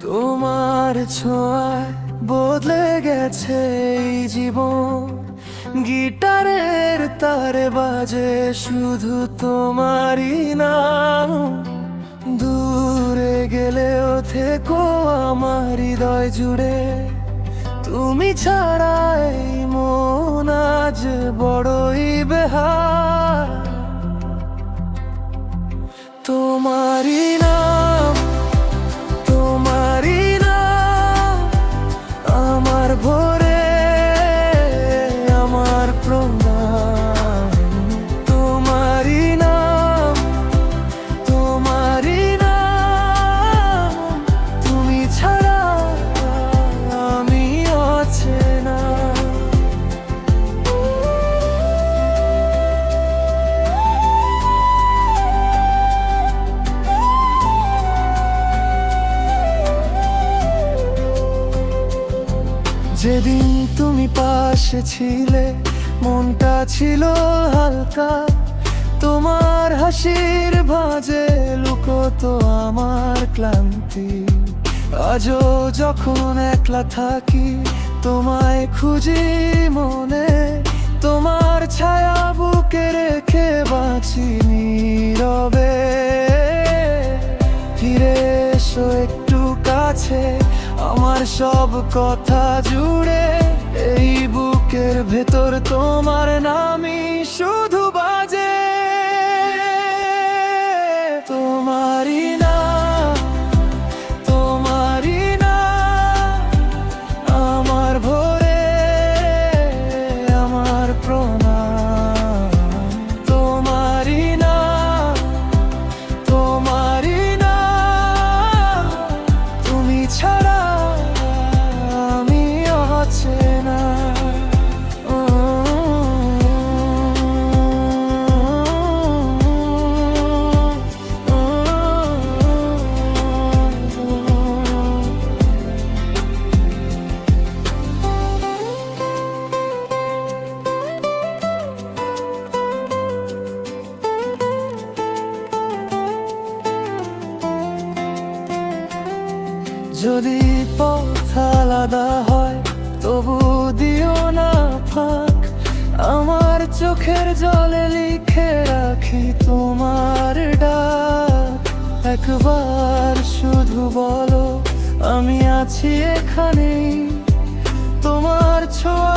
তোমার ছোঁয়ায় বদলে গেছে এই জীবন, গিটারের তারে বাজে শুধু তোমারই নাম। দূরে গেলেও থেকো আমার হৃদয় জুড়ে, তুমি ছাড়া এই মন আজ বড়ই বেহাল। তোমারই নাম, তোমারই নাম আমার ভোরে আমার প্রণাম। তোমারই নাম, তোমারই নাম তুমি ছাড়া আমি অচেনা। যেদিন তুমি পাশে ছিলে মনটা ছিল হালকা, তোমার হাসির ভাঁজে লুকোতো আমার ক্লান্তি। আজও যখন একলা থাকি তোমায় খুঁজি মনে, তোমার ছায়া বুকে রেখে বাঁচি নীরবে। ফিরে এসো একটু কাছে, আমার সব কথা জুড়ে এই বুকের ভেতর তোমার নামই শুধু বাজে। তোমারই নাম, তোমারই নাম আমার ভোরে আমার প্রণাম। তোমারই নাম, তোমারই নাম তুমি ছাড়া আমি অচেনা। যদি পথ আলাদা হয় তবু দিও না ফাঁক, আমার চোখের জলে লিখে রাখি তোমার ডাক। একবার শুধু বলো আমি আছি এখানেই, তোমার ছোঁয়া